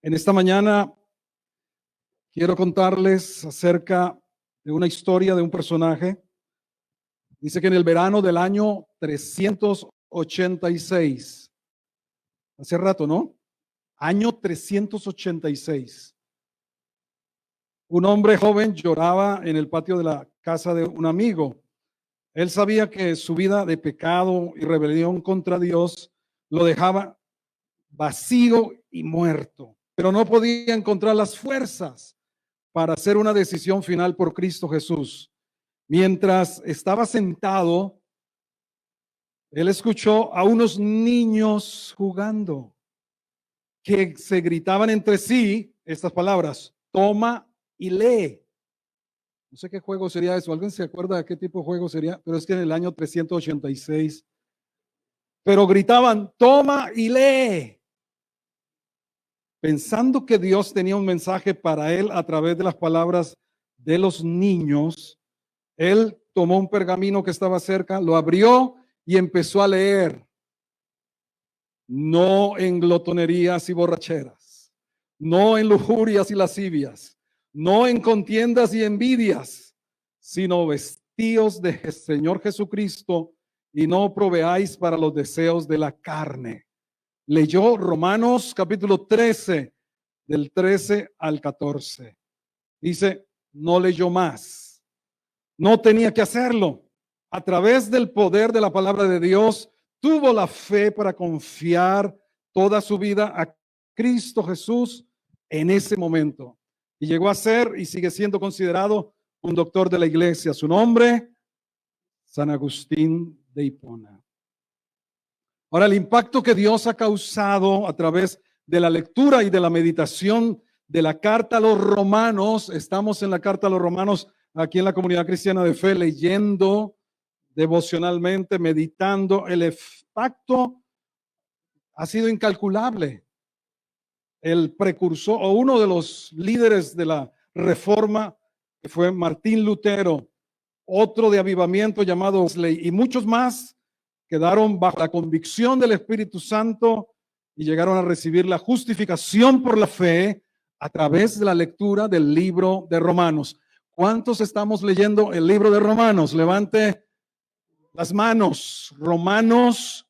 En esta mañana quiero contarles acerca de una historia de un personaje. Dice que en el verano del año 386, hace rato, ¿no? Año 386. Un hombre joven lloraba en el patio de la casa de un amigo. Él sabía que su vida de pecado y rebelión contra Dios lo dejaba vacío y muerto, pero no podía encontrar las fuerzas para hacer una decisión final por Cristo Jesús. Mientras estaba sentado, él escuchó a unos niños jugando que se gritaban entre sí estas palabras: toma y lee. No sé qué juego sería eso. ¿Alguien se acuerda de qué tipo de juego sería? Pero es que en el año 386. Pero gritaban: toma y lee. Pensando que Dios tenía un mensaje para él a través de las palabras de los niños, él tomó un pergamino que estaba cerca, lo abrió y empezó a leer. No en glotonerías y borracheras, no en lujurias y lascivias, no en contiendas y envidias, sino vestíos de Señor Jesucristo y no proveáis para los deseos de la carne. Leyó Romanos capítulo 13, del 13 al 14. Dice, no leyó más. No tenía que hacerlo. A través del poder de la palabra de Dios, tuvo la fe para confiar toda su vida a Cristo Jesús en ese momento. Y llegó a ser y sigue siendo considerado un doctor de la iglesia. Su nombre, San Agustín de Hipona. Ahora, el impacto que Dios ha causado a través de la lectura y de la meditación de la carta a los romanos. Estamos en la carta a los romanos aquí en la Comunidad Cristiana de Fe, leyendo devocionalmente, meditando. El impacto ha sido incalculable. El precursor o uno de los líderes de la reforma, que fue Martín Lutero, otro de avivamiento llamado Wesley, y muchos más quedaron bajo la convicción del Espíritu Santo y llegaron a recibir la justificación por la fe a través de la lectura del libro de Romanos. ¿Cuántos estamos leyendo el libro de Romanos? Levante las manos. Romanos.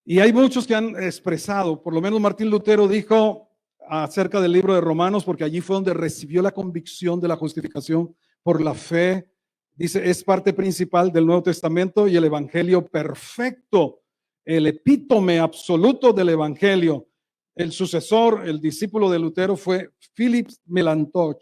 Y hay muchos que han expresado, por lo menos Martín Lutero dijo acerca del libro de Romanos, porque allí fue donde recibió la convicción de la justificación por la fe. Dice, es parte principal del Nuevo Testamento y el Evangelio perfecto, el epítome absoluto del Evangelio. El sucesor, el discípulo de Lutero fue Philip Melanchthon.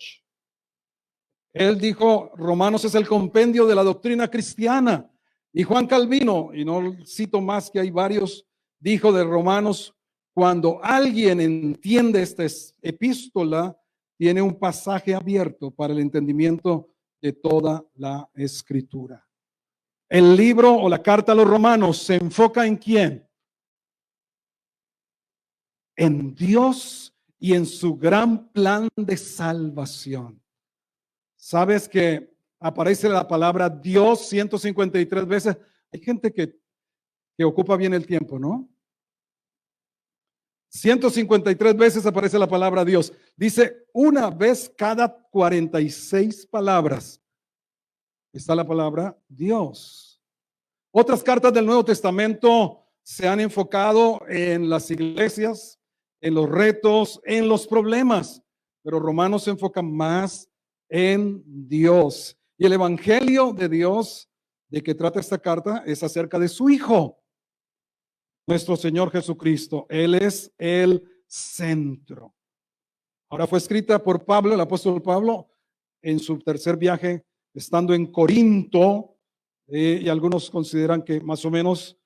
Él dijo, Romanos es el compendio de la doctrina cristiana. Y Juan Calvino, y no cito más que hay varios, dijo de Romanos, cuando alguien entiende esta epístola, tiene un pasaje abierto para el entendimiento de toda la escritura. El libro o la carta a los romanos se enfoca en quién? En Dios y en su gran plan de salvación. ¿Sabes que aparece la palabra Dios 153 veces? Hay gente que ocupa bien el tiempo, ¿no? 153 veces aparece la palabra Dios. Dice una vez cada 46 palabras está la palabra Dios. Otras cartas del Nuevo Testamento se han enfocado en las iglesias, en los retos, en los problemas, pero Romanos se enfoca más en Dios. Y el evangelio de Dios de que trata esta carta es acerca de su Hijo, nuestro Señor Jesucristo. Él es el centro. Ahora fue escrita por Pablo, el apóstol Pablo, en su tercer viaje, estando en Corinto, y algunos consideran que más o menos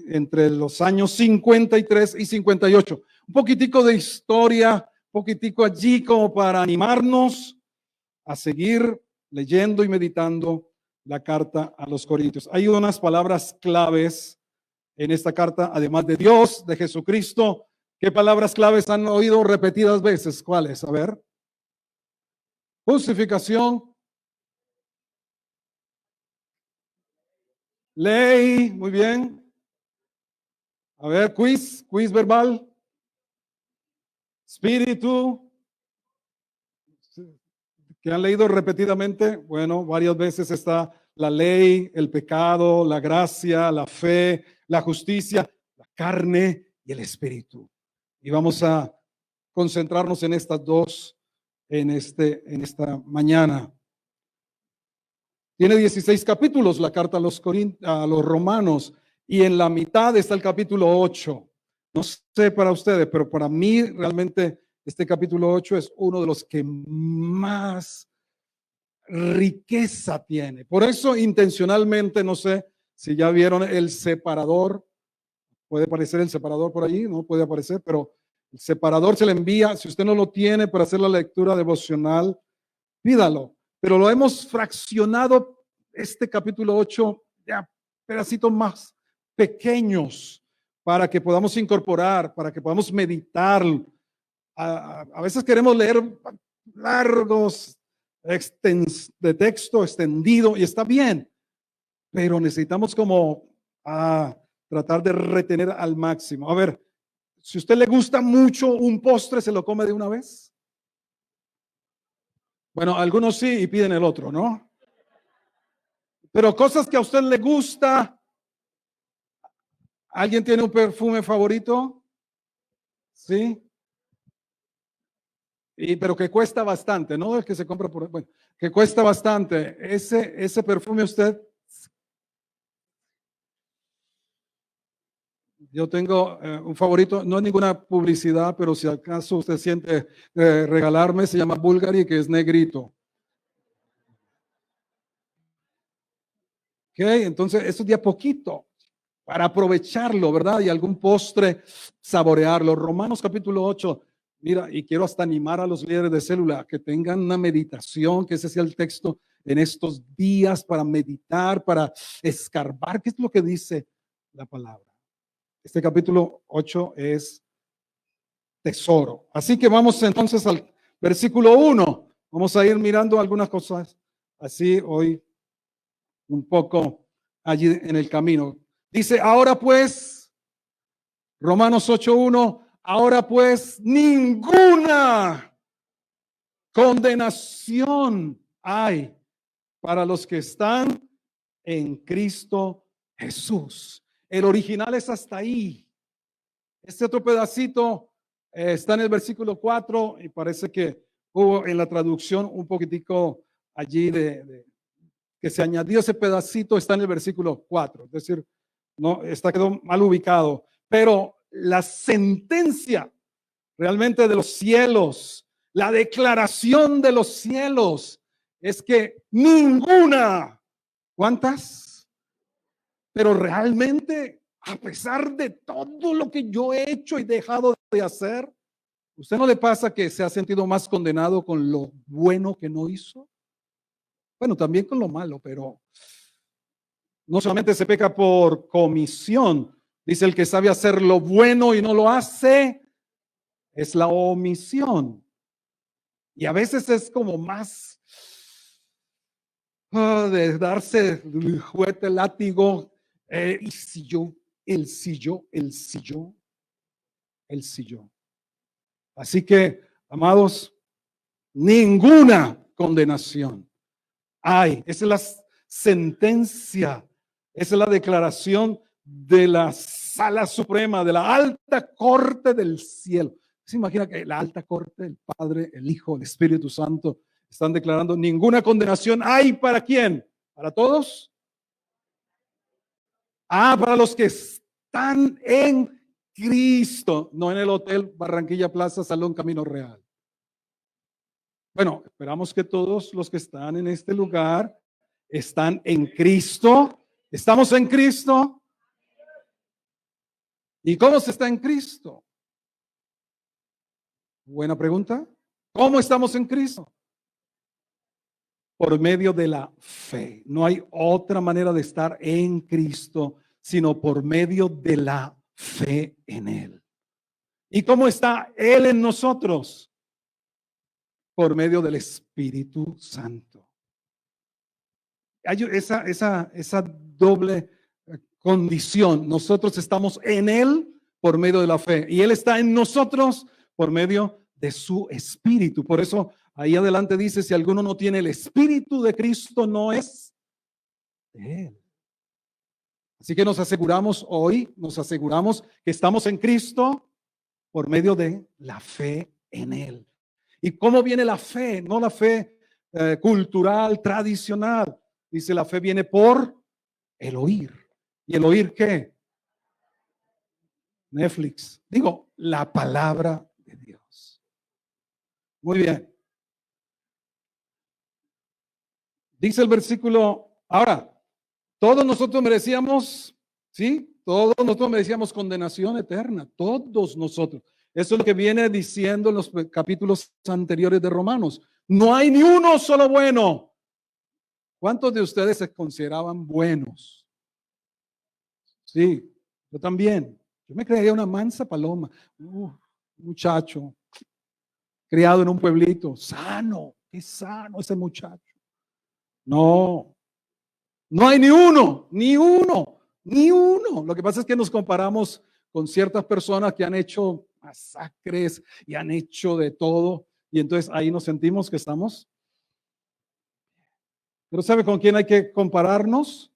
entre los años 53 y 58. Un poquitico de historia, un poquitico allí como para animarnos a seguir leyendo y meditando la carta a los Corintios. Hay unas palabras claves en esta carta, además de Dios, de Jesucristo. ¿Qué palabras claves han oído repetidas veces? ¿Cuáles? A ver. Justificación. Ley, muy bien. A ver, quiz verbal. Espíritu. Que han leído repetidamente. Bueno, varias veces está la ley, el pecado, la gracia, la fe, la justicia, la carne y el espíritu. Y vamos a concentrarnos en estas dos en esta mañana. Tiene 16 capítulos la carta a los romanos, y en la mitad está el capítulo 8. No sé para ustedes, pero para mí realmente este capítulo 8 es uno de los que más riqueza tiene. Por eso intencionalmente, no sé si ya vieron el separador. Puede aparecer el separador por allí, no puede aparecer, pero el separador se le envía. Si usted no lo tiene para hacer la lectura devocional, pídalo. Pero lo hemos fraccionado este capítulo 8 a pedacitos más pequeños para que podamos incorporar, para que podamos meditar. A veces queremos leer largos de texto extendido y está bien, pero necesitamos como tratar de retener al máximo. A ver, si a usted le gusta mucho un postre, ¿se lo come de una vez? Bueno, algunos sí y piden el otro, ¿no? Pero cosas que a usted le gusta. ¿Alguien tiene un perfume favorito? Sí. Pero que cuesta bastante, ¿no? El que se compra por, bueno, que cuesta bastante. Ese perfume usted. Yo tengo un favorito, no es ninguna publicidad, pero si acaso usted siente regalarme, se llama Bulgari, que es negrito. Ok, entonces eso es de a poquito, para aprovecharlo, ¿verdad? Y algún postre, saborearlo. Romanos capítulo 8, mira, y quiero hasta animar a los líderes de célula que tengan una meditación, que ese sea el texto en estos días para meditar, para escarbar, qué es lo que dice la palabra. Este capítulo 8 es tesoro. Así que vamos entonces al versículo 1. Vamos a ir mirando algunas cosas así hoy un poco allí en el camino. Dice, ahora pues, Romanos 8:1, ahora pues ninguna condenación hay para los que están en Cristo Jesús. El original es hasta ahí. Este otro pedacito está en el versículo 4 y parece que hubo en la traducción un poquitico allí que se añadió ese pedacito, está en el versículo 4, es decir, no quedó mal ubicado, pero la sentencia realmente de los cielos, la declaración de los cielos es que ninguna, ¿cuántas? Pero realmente, a pesar de todo lo que yo he hecho y dejado de hacer, ¿usted no le pasa que se ha sentido más condenado con lo bueno que no hizo? Bueno, también con lo malo, pero no solamente se peca por comisión. Dice el que sabe hacer lo bueno y no lo hace, es la omisión. Y a veces es como más de darse el juguete, látigo. Y si yo, el si yo. Así que, amados, ninguna condenación hay. Esa es la sentencia, esa es la declaración de la Sala Suprema, de la alta corte del cielo. ¿Se imagina que la alta corte, el Padre, el Hijo, el Espíritu Santo están declarando ninguna condenación hay para quién? ¿Para todos? Para los que están en Cristo, no en el hotel Barranquilla Plaza, Salón Camino Real. Bueno, esperamos que todos los que están en este lugar están en Cristo. ¿Estamos en Cristo? ¿Y cómo se está en Cristo? Buena pregunta. ¿Cómo estamos en Cristo? Por medio de la fe. No hay otra manera de estar en Cristo, sino por medio de la fe en Él. ¿Y cómo está Él en nosotros? Por medio del Espíritu Santo. Hay esa doble condición. Nosotros estamos en Él por medio de la fe y Él está en nosotros por medio de su Espíritu. Por eso ahí adelante dice, si alguno no tiene el Espíritu de Cristo, no es de Él. Así que nos aseguramos hoy, que estamos en Cristo por medio de la fe en Él. ¿Y cómo viene la fe? No la fe cultural, tradicional. Dice, la fe viene por el oír. ¿Y el oír qué? Netflix. Digo, la palabra de Dios. Muy bien. Dice el versículo, ahora, todos nosotros merecíamos, ¿sí? Todos nosotros merecíamos condenación eterna. Todos nosotros. Eso es lo que viene diciendo en los capítulos anteriores de Romanos. No hay ni uno solo bueno. ¿Cuántos de ustedes se consideraban buenos? Sí, yo también. Yo me creía una mansa paloma. Muchacho, criado en un pueblito, sano, qué sano ese muchacho. No, no hay ni uno, ni uno, ni uno. Lo que pasa es que nos comparamos con ciertas personas que han hecho masacres y han hecho de todo. Y entonces ahí nos sentimos que estamos. Pero ¿sabe con quién hay que compararnos?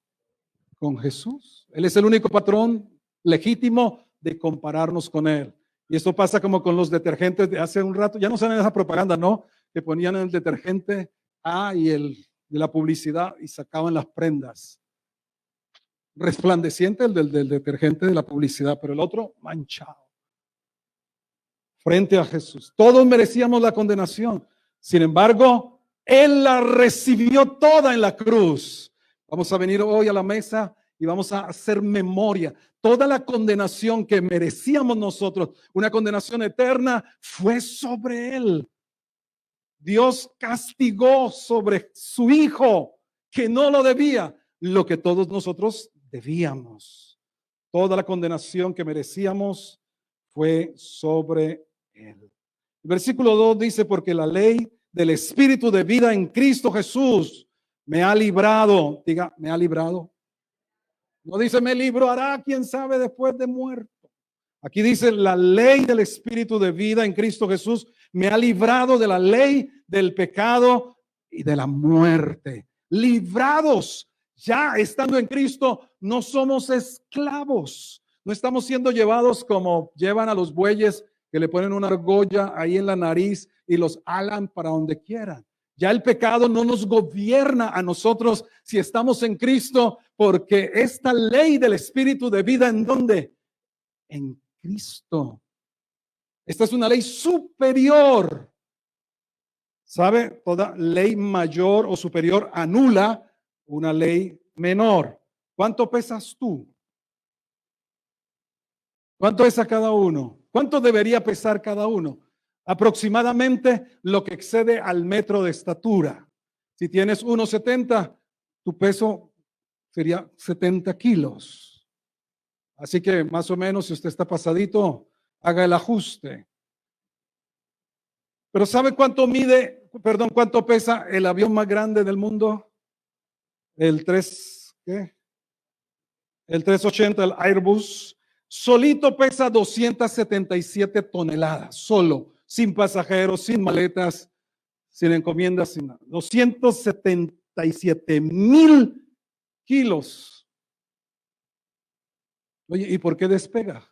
Con Jesús. Él es el único patrón legítimo de compararnos con Él. Y esto pasa como con los detergentes de hace un rato. Ya no saben esa propaganda, ¿no? Que ponían el detergente A y el de la publicidad y sacaban las prendas. Resplandeciente el del detergente de la publicidad, pero el otro manchado. Frente a Jesús. Todos merecíamos la condenación. Sin embargo, Él la recibió toda en la cruz. Vamos a venir hoy a la mesa y vamos a hacer memoria. Toda la condenación que merecíamos nosotros, una condenación eterna, fue sobre Él. Dios castigó sobre su Hijo, que no lo debía, lo que todos nosotros debíamos. Toda la condenación que merecíamos fue sobre Él. El versículo 2 dice, porque la ley del Espíritu de vida en Cristo Jesús me ha librado. Diga, me ha librado. No dice me librará, quién sabe, después de muerto. Aquí dice la ley del Espíritu de vida en Cristo Jesús me ha librado de la ley del pecado y de la muerte. Librados, ya estando en Cristo, no somos esclavos. No estamos siendo llevados como llevan a los bueyes que le ponen una argolla ahí en la nariz y los alan para donde quieran. Ya el pecado no nos gobierna a nosotros si estamos en Cristo, porque esta ley del Espíritu de vida, ¿en dónde? En Cristo. Esta es una ley superior. ¿Sabe? Toda ley mayor o superior anula una ley menor. ¿Cuánto pesas tú? ¿Cuánto pesa cada uno? ¿Cuánto debería pesar cada uno? Aproximadamente lo que excede al metro de estatura. Si tienes 1,70, tu peso sería 70 kilos. Así que más o menos, si usted está pasadito, haga el ajuste. Pero ¿sabe cuánto cuánto pesa el avión más grande del mundo? El 380, el Airbus. Solito pesa 277 toneladas, solo, sin pasajeros, sin maletas, sin encomiendas, sin nada. 277,000 kilos. Oye, ¿y por qué despega?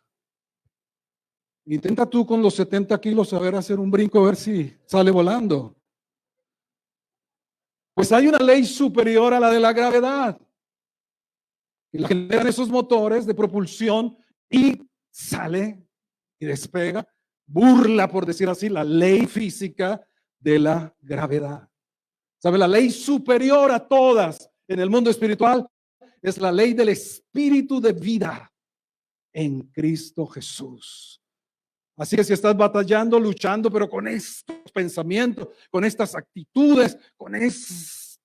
Intenta tú con los 70 kilos hacer un brinco, a ver si sale volando. Pues hay una ley superior a la de la gravedad. Y la generan esos motores de propulsión y sale y despega, burla, por decir así, la ley física de la gravedad. ¿Sabe? La ley superior a todas en el mundo espiritual es la ley del Espíritu de vida en Cristo Jesús. Así que si estás batallando, luchando, pero con estos pensamientos, con estas actitudes, con ese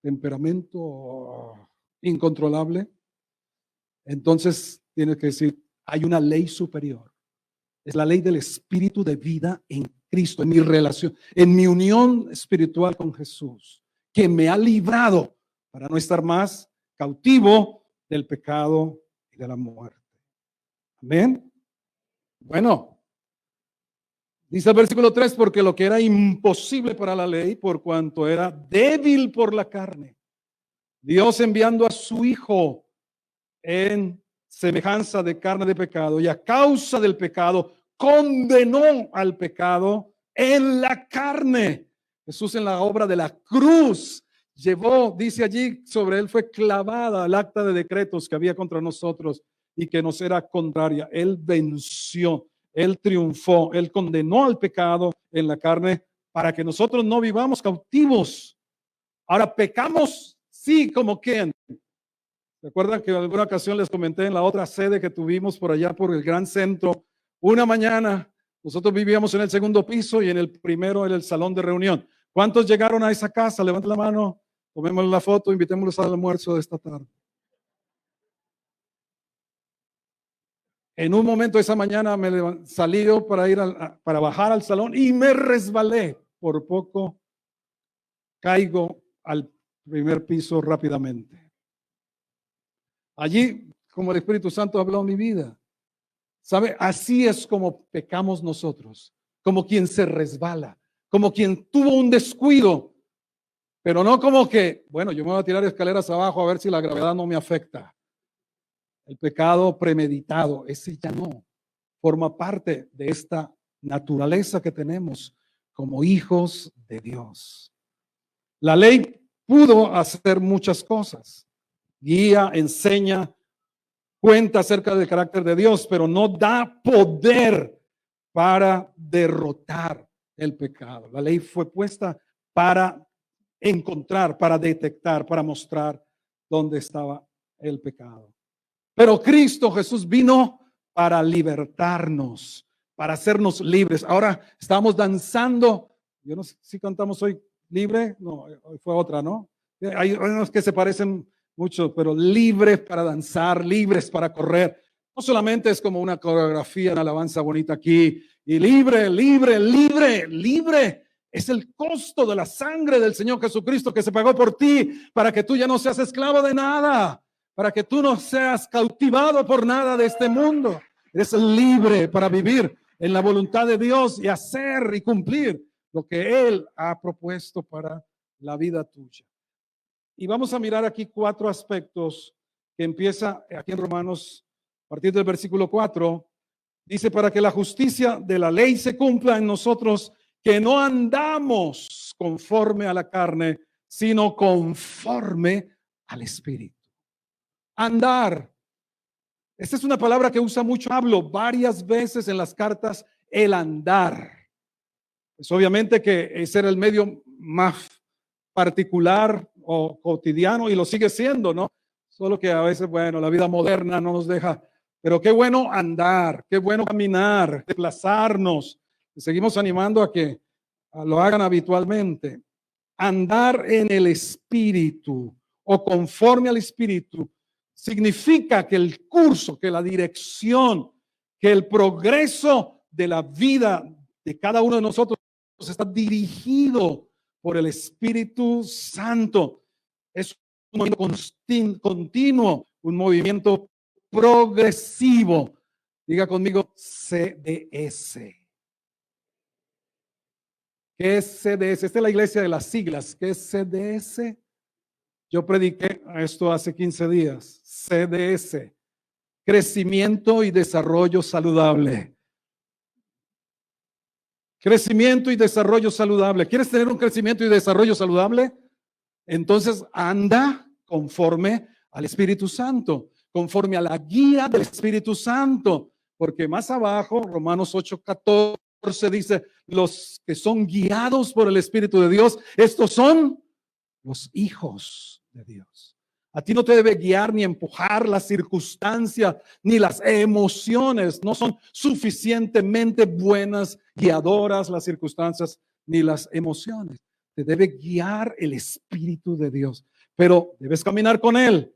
temperamento incontrolable, entonces tienes que decir, hay una ley superior. Es la ley del Espíritu de vida en Cristo, en mi relación, en mi unión espiritual con Jesús, que me ha librado para no estar más cautivo del pecado y de la muerte. Amén. Bueno, dice el versículo 3, porque lo que era imposible para la ley, por cuanto era débil por la carne, Dios enviando a su Hijo en semejanza de carne de pecado y a causa del pecado, condenó al pecado en la carne. Jesús en la obra de la cruz llevó, dice allí, sobre él fue clavada el acta de decretos que había contra nosotros y que nos era contraria. Él venció, él triunfó, él condenó al pecado en la carne para que nosotros no vivamos cautivos. Ahora pecamos, sí, como quien. ¿Recuerdan que en alguna ocasión les comenté en la otra sede que tuvimos por allá por el Gran Centro? Una mañana nosotros vivíamos en el segundo piso y en el primero era el salón de reunión. ¿Cuántos llegaron a esa casa? Levanten la mano, tomemos la foto, invitémoslos al almuerzo de esta tarde. En un momento esa mañana me salí yo para ir para bajar al salón y me resbalé. Por poco caigo al primer piso rápidamente. Allí, como el Espíritu Santo habló en mi vida, ¿sabe? Así es como pecamos nosotros, como quien se resbala, como quien tuvo un descuido, pero no como que, bueno, yo me voy a tirar escaleras abajo a ver si la gravedad no me afecta. El pecado premeditado, ese ya no, forma parte de esta naturaleza que tenemos como hijos de Dios. La ley pudo hacer muchas cosas. Guía, enseña, cuenta acerca del carácter de Dios, pero no da poder para derrotar el pecado. La ley fue puesta para encontrar, para detectar, para mostrar dónde estaba el pecado. Pero Cristo Jesús vino para libertarnos, para hacernos libres. Ahora estamos danzando. Yo no sé si cantamos hoy libre, no, hoy fue otra, ¿no? Hay unos que se parecen mucho, pero libres para danzar, libres para correr. No solamente es como una coreografía, una alabanza bonita aquí, y libre, libre, libre, libre. Es el costo de la sangre del Señor Jesucristo que se pagó por ti para que tú ya no seas esclavo de nada, para que tú no seas cautivado por nada de este mundo. Eres libre para vivir en la voluntad de Dios y hacer y cumplir lo que Él ha propuesto para la vida tuya. Y vamos a mirar aquí 4 aspectos que empieza aquí en Romanos, a partir del versículo 4. Dice, para que la justicia de la ley se cumpla en nosotros, que no andamos conforme a la carne, sino conforme al Espíritu. Andar. Esta es una palabra que usa mucho, hablo varias veces en las cartas, el andar. Pues obviamente que ese era el medio más particular o cotidiano y lo sigue siendo, ¿no? Solo que a veces, bueno, la vida moderna no nos deja, pero qué bueno andar, qué bueno caminar, desplazarnos. Seguimos animando a que lo hagan habitualmente. Andar en el Espíritu o conforme al Espíritu significa que el curso, que la dirección, que el progreso de la vida de cada uno de nosotros está dirigido por el Espíritu Santo. Es un movimiento continuo, un movimiento progresivo. Diga conmigo CDS. ¿Qué es CDS? Esta es la iglesia de las siglas. ¿Qué es CDS? Yo prediqué esto hace 15 días. CDS. Crecimiento y desarrollo saludable. Crecimiento y desarrollo saludable. ¿Quieres tener un crecimiento y desarrollo saludable? Entonces anda conforme al Espíritu Santo, conforme a la guía del Espíritu Santo, porque más abajo, Romanos 8:14 dice, los que son guiados por el Espíritu de Dios, estos son los hijos de Dios. A ti no te debe guiar ni empujar las circunstancias ni las emociones. No son suficientemente buenas guiadoras las circunstancias ni las emociones. Te debe guiar el Espíritu de Dios, pero debes caminar con Él.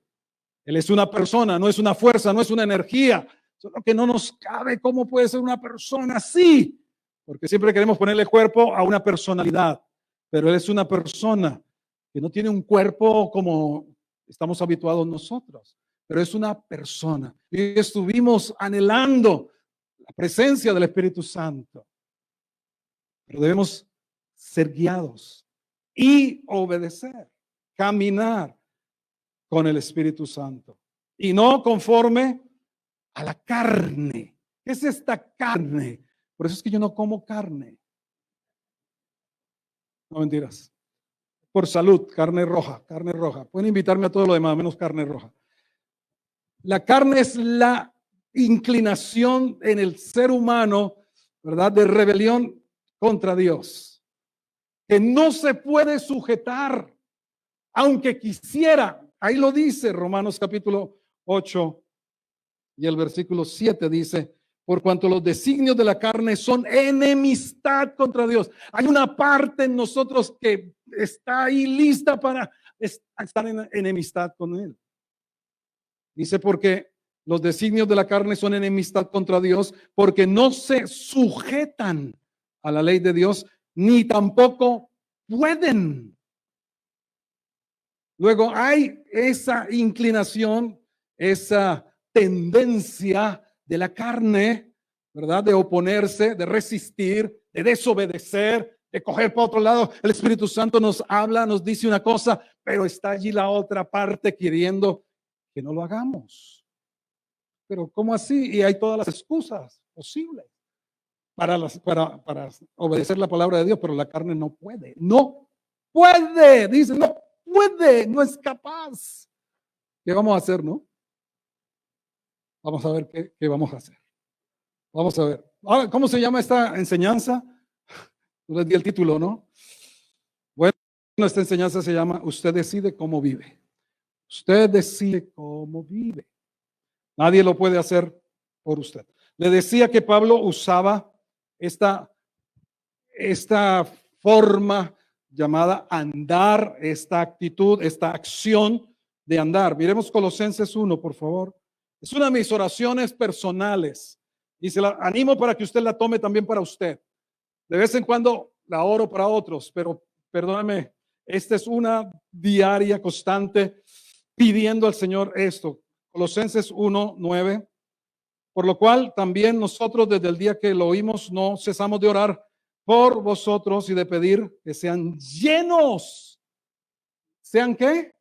Él es una persona, no es una fuerza, no es una energía. Solo que no nos cabe cómo puede ser una persona así, porque siempre queremos ponerle cuerpo a una personalidad, pero Él es una persona que no tiene un cuerpo como estamos habituados nosotros, pero es una persona. Y estuvimos anhelando la presencia del Espíritu Santo, pero debemos ser guiados y obedecer, caminar con el Espíritu Santo y no conforme a la carne. ¿Qué es esta carne? Por eso es que yo no como carne. No, mentiras. Por salud, carne roja, carne roja. Pueden invitarme a todo lo demás, menos carne roja. La carne es la inclinación en el ser humano, ¿verdad? De rebelión contra Dios, que no se puede sujetar, aunque quisiera. Ahí lo dice Romanos capítulo 8 y el versículo 7 dice: por cuanto los designios de la carne son enemistad contra Dios. Hay una parte en nosotros que está ahí lista para estar en enemistad con Él. Dice, porque los designios de la carne son enemistad contra Dios, porque no se sujetan a la ley de Dios, ni tampoco pueden. Luego hay esa inclinación, esa tendencia de la carne, ¿verdad? De oponerse, de resistir, de desobedecer, de coger para otro lado. El Espíritu Santo nos habla, nos dice una cosa, pero está allí la otra parte queriendo que no lo hagamos. Pero ¿cómo así? Y hay todas las excusas posibles para obedecer la palabra de Dios, pero la carne no puede. No puede, dice, no puede, no es capaz. ¿Qué vamos a hacer, no? Vamos a ver qué vamos a hacer. Vamos a ver. Ahora, ¿cómo se llama esta enseñanza? Les di el título, ¿no? Bueno, esta enseñanza se llama Usted decide cómo vive. Usted decide cómo vive. Nadie lo puede hacer por usted. Le decía que Pablo usaba esta forma llamada andar, esta actitud, esta acción de andar. Miremos Colosenses 1, por favor. Es una de mis oraciones personales y se la animo para que usted la tome también para usted. De vez en cuando la oro para otros, pero perdóname, esta es una diaria constante pidiendo al Señor esto. Colosenses 1, 9. Por lo cual también nosotros desde el día que lo oímos no cesamos de orar por vosotros y de pedir que sean llenos. ¿Sean qué?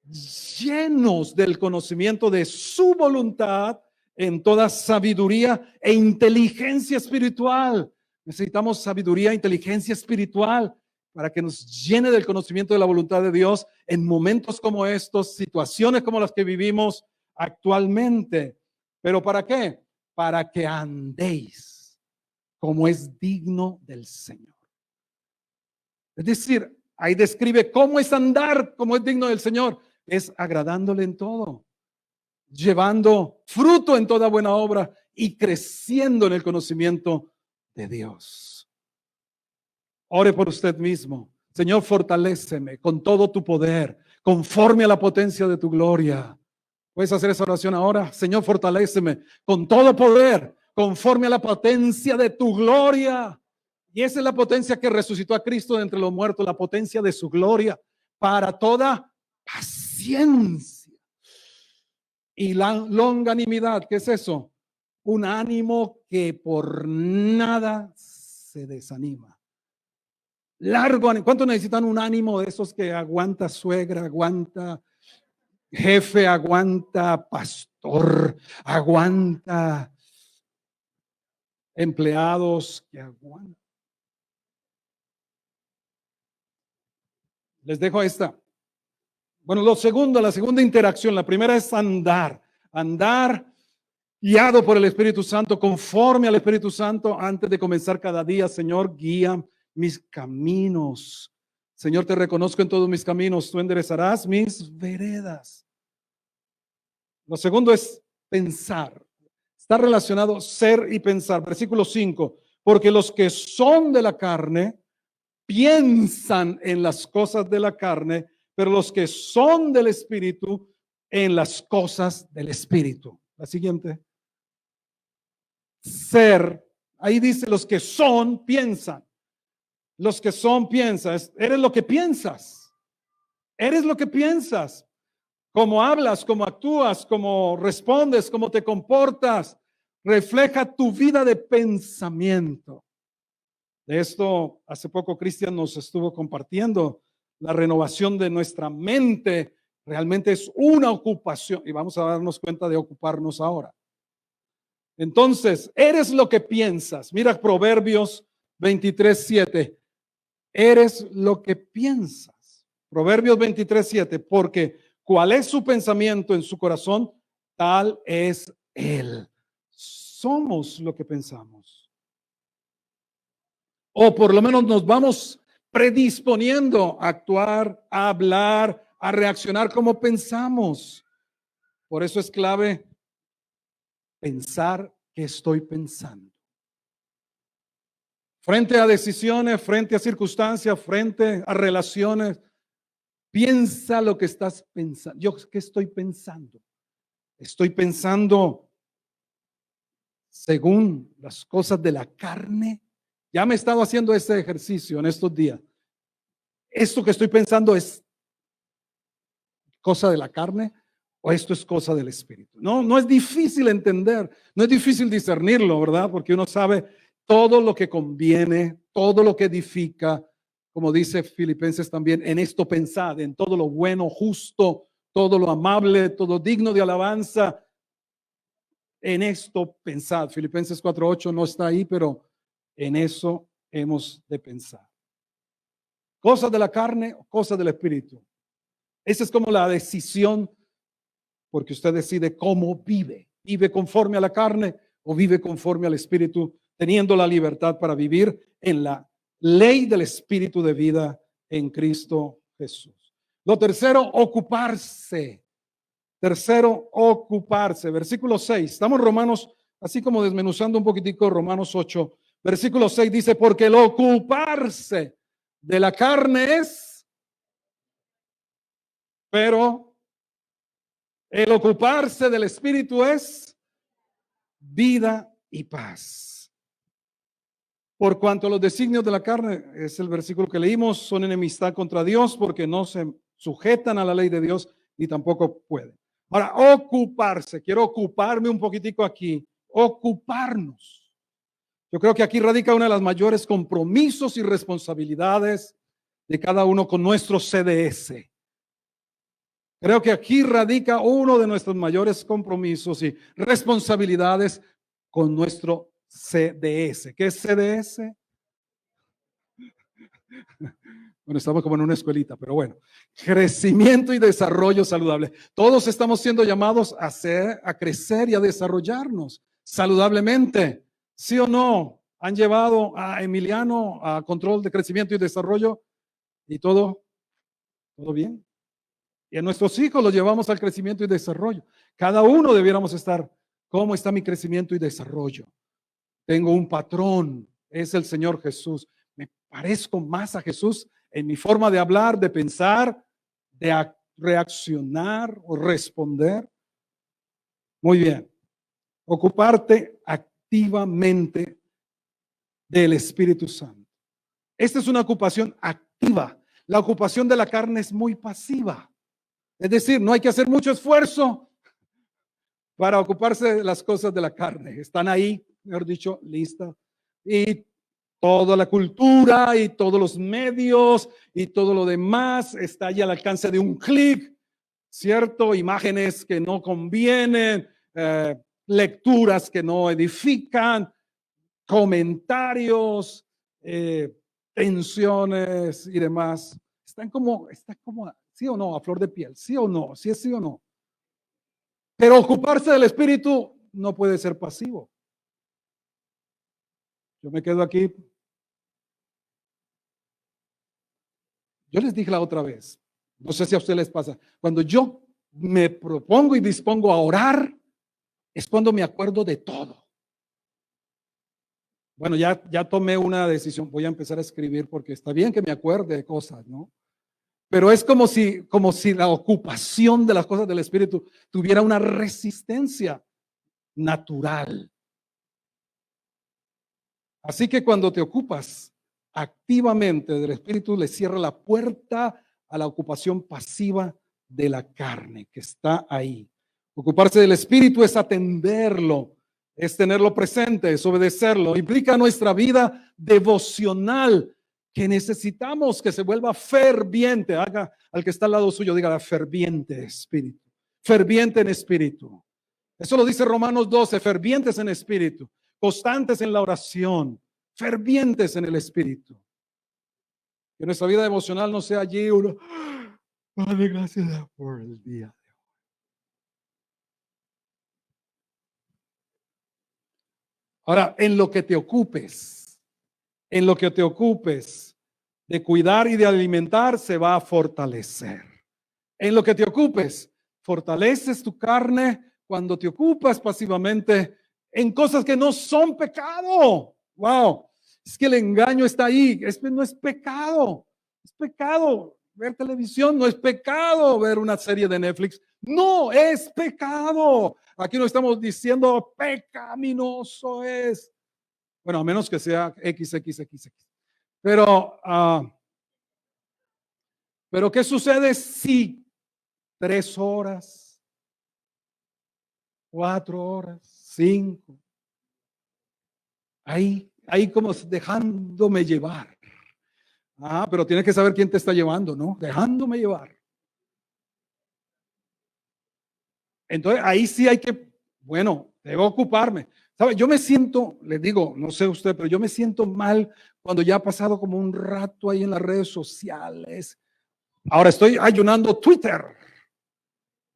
Llenos del conocimiento de su voluntad en toda sabiduría e inteligencia espiritual. Necesitamos sabiduría e inteligencia espiritual para que nos llene del conocimiento de la voluntad de Dios en momentos como estos, situaciones como las que vivimos actualmente. ¿Pero para qué? Para que andéis como es digno del Señor. Es decir, ahí describe cómo es andar como es digno del Señor. Es agradándole en todo, llevando fruto en toda buena obra y creciendo en el conocimiento de Dios. Ore por usted mismo. Señor, fortaléceme con todo tu poder, conforme a la potencia de tu gloria. ¿Puedes hacer esa oración ahora? Señor, fortaléceme con todo poder, conforme a la potencia de tu gloria. Y esa es la potencia que resucitó a Cristo de entre los muertos, la potencia de su gloria, para toda paciencia y la longanimidad. ¿Qué es eso? Un ánimo que por nada se desanima. Largo ánimo. ¿Cuántos necesitan un ánimo de esos que aguanta suegra, aguanta jefe, aguanta pastor, aguanta empleados que aguantan? Les dejo esta. Bueno, la segunda interacción. La primera es andar guiado por el Espíritu Santo, conforme al Espíritu Santo. Antes de comenzar cada día, Señor, guía mis caminos. Señor, te reconozco en todos mis caminos. Tú enderezarás mis veredas. Lo segundo es pensar. Está relacionado ser y pensar. Versículo 5. Porque los que son de la carne piensan en las cosas de la carne, pero los que son del Espíritu en las cosas del Espíritu. La siguiente. Ser. Ahí dice los que son, piensan. Los que son, piensas. Eres lo que piensas. Eres lo que piensas. Cómo hablas, cómo actúas, cómo respondes, cómo te comportas, refleja tu vida de pensamiento. De esto hace poco Cristian nos estuvo compartiendo. La renovación de nuestra mente realmente es una ocupación y vamos a darnos cuenta de ocuparnos ahora. Entonces, eres lo que piensas. Mira Proverbios 23:7. Eres lo que piensas. Proverbios 23:7. Porque cuál es su pensamiento en su corazón, tal es él. Somos lo que pensamos. O por lo menos nos vamos predisponiendo a actuar, a hablar, a reaccionar como pensamos. Por eso es clave pensar qué estoy pensando. Frente a decisiones, frente a circunstancias, frente a relaciones, piensa lo que estás pensando. ¿Yo qué estoy pensando? Estoy pensando según las cosas de la carne. Ya me he estado haciendo ese ejercicio en estos días. ¿Esto que estoy pensando es cosa de la carne o esto es cosa del espíritu? No es difícil entender, no es difícil discernirlo, ¿verdad? Porque uno sabe todo lo que conviene, todo lo que edifica, como dice Filipenses también, en esto pensad, en todo lo bueno, justo, todo lo amable, todo digno de alabanza, en esto pensad. Filipenses 4:8 no está ahí, pero en eso hemos de pensar. Cosas de la carne o cosas del espíritu. Esa es como la decisión, porque usted decide cómo vive. ¿Vive conforme a la carne o vive conforme al espíritu, teniendo la libertad para vivir en la ley del espíritu de vida en Cristo Jesús? Lo tercero, ocuparse. Tercero, ocuparse. Versículo 6. Estamos Romanos, así como desmenuzando un poquitico Romanos 8. Versículo 6 dice, porque el ocuparse de la carne es, pero el ocuparse del espíritu es vida y paz. Por cuanto los designios de la carne, es el versículo que leímos, son enemistad contra Dios porque no se sujetan a la ley de Dios y tampoco pueden. Ahora, ocuparse, quiero ocuparme un poquitico aquí, ocuparnos. Yo creo que aquí radica una de las mayores compromisos y responsabilidades de cada uno con nuestro CDS. Creo que aquí radica uno de nuestros mayores compromisos y responsabilidades con nuestro CDS. ¿Qué es CDS? Bueno, estamos como en una escuelita, pero bueno, crecimiento y desarrollo saludable. Todos estamos siendo llamados a crecer y a desarrollarnos saludablemente. ¿Sí o no? Han llevado a Emiliano a control de crecimiento y desarrollo y todo bien. Y a nuestros hijos los llevamos al crecimiento y desarrollo. Cada uno debiéramos estar, ¿cómo está mi crecimiento y desarrollo? Tengo un patrón, es el Señor Jesús. Me parezco más a Jesús en mi forma de hablar, de pensar, de reaccionar o responder. Muy bien. Ocuparte activamente del Espíritu Santo. Esta es una ocupación activa. La ocupación de la carne es muy pasiva. Es decir, no hay que hacer mucho esfuerzo para ocuparse de las cosas de la carne. Están ahí, mejor dicho, listas. Y toda la cultura y todos los medios y todo lo demás está ahí al alcance de un clic, ¿cierto? Imágenes que no convienen, lecturas que no edifican, comentarios, tensiones y demás. Está como, sí o no, a flor de piel, sí o no, sí es sí o no. Pero ocuparse del espíritu no puede ser pasivo. Yo me quedo aquí. Yo les dije la otra vez, no sé si a ustedes les pasa, cuando yo me propongo y dispongo a orar, es cuando me acuerdo de todo. Bueno, ya tomé una decisión, voy a empezar a escribir porque está bien que me acuerde de cosas, ¿no? Pero es como si la ocupación de las cosas del espíritu tuviera una resistencia natural. Así que cuando te ocupas activamente del espíritu, le cierra la puerta a la ocupación pasiva de la carne que está ahí. Ocuparse del espíritu es atenderlo, es tenerlo presente, es obedecerlo. Implica nuestra vida devocional que necesitamos que se vuelva ferviente. Haga al que está al lado suyo, diga ferviente espíritu, ferviente en espíritu. Eso lo dice Romanos 12, fervientes en espíritu, constantes en la oración, fervientes en el espíritu. Que nuestra vida devocional no sea allí uno, Padre, gracias por el día. Ahora, en lo que te ocupes de cuidar y de alimentar, se va a fortalecer. En lo que te ocupes, fortaleces tu carne cuando te ocupas pasivamente en cosas que no son pecado. Wow, es que el engaño está ahí. No es pecado, es pecado. Ver televisión no es pecado, ver una serie de Netflix no es pecado. Aquí no estamos diciendo pecaminoso es. Bueno, a menos que sea XXXX. Pero ¿qué sucede si 3 horas, 4 horas, 5? Ahí como dejándome llevar. Pero tienes que saber quién te está llevando, ¿no? Dejándome llevar. Entonces, ahí sí hay que, bueno, debo ocuparme. ¿Sabe? Yo me siento, les digo, no sé usted, pero yo me siento mal cuando ya ha pasado como un rato ahí en las redes sociales. Ahora estoy ayunando Twitter.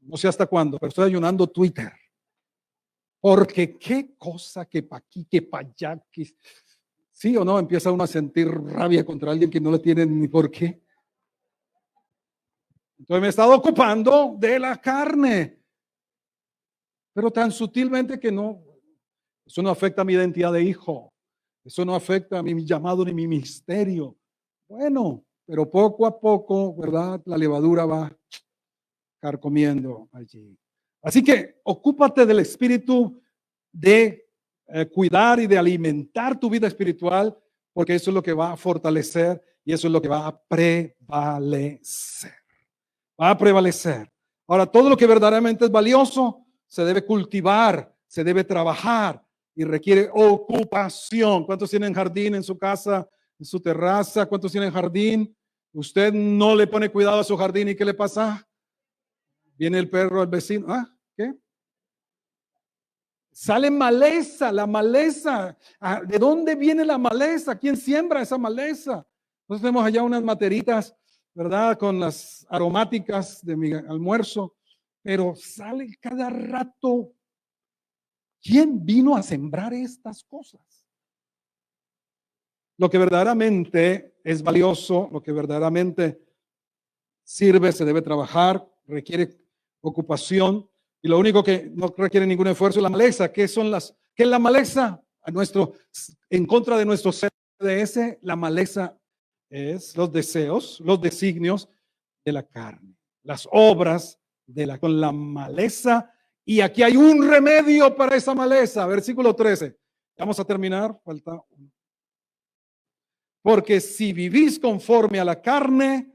No sé hasta cuándo, pero estoy ayunando Twitter. Porque qué cosa que pa' aquí, que pa' allá, que sí o no, empieza uno a sentir rabia contra alguien que no le tiene ni por qué. Entonces me he estado ocupando de la carne, pero tan sutilmente que no, eso no afecta a mi identidad de hijo, eso no afecta a mi llamado ni mi ministerio. Bueno, pero poco a poco, ¿verdad? La levadura va carcomiendo allí. Así que ocúpate del espíritu de cuidar y de alimentar tu vida espiritual, porque eso es lo que va a fortalecer y eso es lo que va a prevalecer. Va a prevalecer. Ahora, todo lo que verdaderamente es valioso se debe cultivar, se debe trabajar y requiere ocupación. ¿Cuántos tienen jardín en su casa, en su terraza? ¿Cuántos tienen jardín? Usted no le pone cuidado a su jardín y ¿qué le pasa? Viene el perro, el vecino. ¿Qué? Sale maleza, la maleza. ¿De dónde viene la maleza? ¿Quién siembra esa maleza? Nosotros tenemos allá unas materitas, ¿verdad? Con las aromáticas de mi almuerzo, pero sale cada rato. ¿Quién vino a sembrar estas cosas? Lo que verdaderamente es valioso, lo que verdaderamente sirve, se debe trabajar, requiere ocupación. Y lo único que no requiere ningún esfuerzo es la maleza. ¿Qué es la maleza? En contra de nuestro CDS, la maleza es los deseos, los designios de la carne, las obras con la maleza. Y aquí hay un remedio para esa maleza. Versículo 13. Vamos a terminar. Falta uno. Porque si vivís conforme a la carne,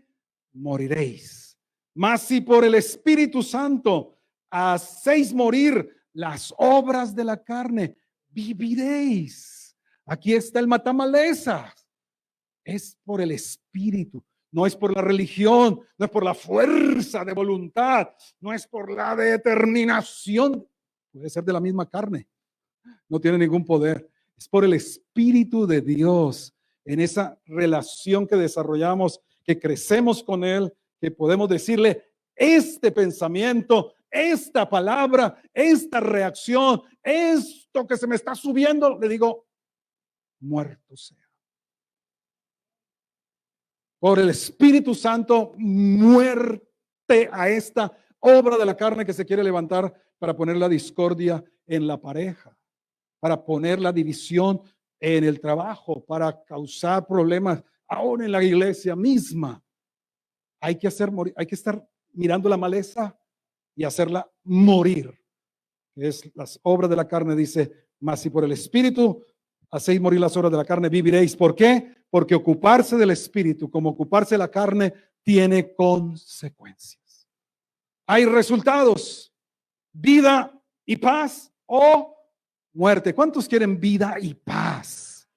moriréis. Mas si por el Espíritu Santo hacéis morir las obras de la carne, viviréis. Aquí está el matamalezas. Es por el Espíritu, no es por la religión, no es por la fuerza de voluntad, no es por la determinación. Puede ser de la misma carne, no tiene ningún poder. Es por el Espíritu de Dios, en esa relación que desarrollamos, que crecemos con Él, que podemos decirle este pensamiento, esta palabra, esta reacción, esto que se me está subiendo, le digo, muerto sea. Por el Espíritu Santo, muerte a esta obra de la carne que se quiere levantar para poner la discordia en la pareja, para poner la división en el trabajo, para causar problemas aún en la iglesia misma. Hay que estar mirando la maleza y hacerla morir. Es las obras de la carne, dice, mas si por el Espíritu hacéis morir las obras de la carne, viviréis. ¿Por qué? Porque ocuparse del Espíritu como ocuparse de la carne tiene consecuencias. Hay resultados, vida y paz o muerte. ¿Cuántos quieren vida y paz?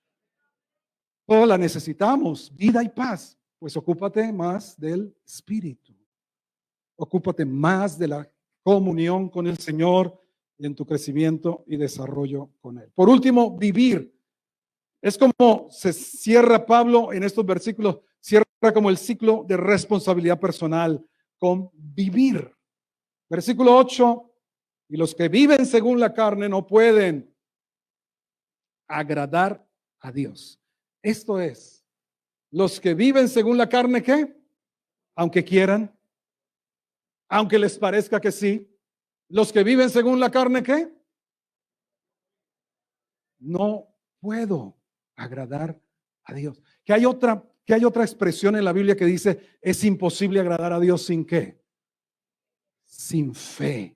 Todos la necesitamos, vida y paz. Pues ocúpate más del Espíritu. Ocúpate más de la comunión con el Señor y en tu crecimiento y desarrollo con Él. Por último, vivir. Es como se cierra Pablo en estos versículos, cierra como el ciclo de responsabilidad personal con vivir. Versículo 8, y los que viven según la carne no pueden agradar a Dios. Esto es, los que viven según la carne, ¿qué? Aunque quieran, aunque les parezca que sí. Los que viven según la carne, ¿qué? No puedo agradar a Dios. Que hay otra expresión en la Biblia que dice, es imposible agradar a Dios sin qué? Sin fe.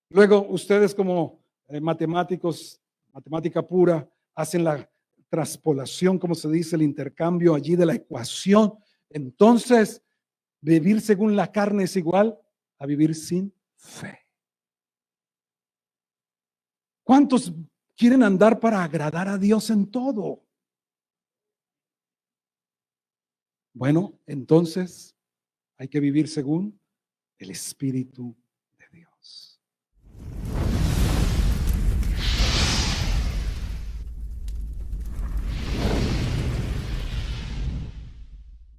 Luego ustedes como matemáticos, matemática pura, hacen la traspolación, como se dice, el intercambio allí de la ecuación. Entonces, vivir según la carne es igual a vivir sin fe. ¿Cuántos quieren andar para agradar a Dios en todo? Bueno, entonces hay que vivir según el Espíritu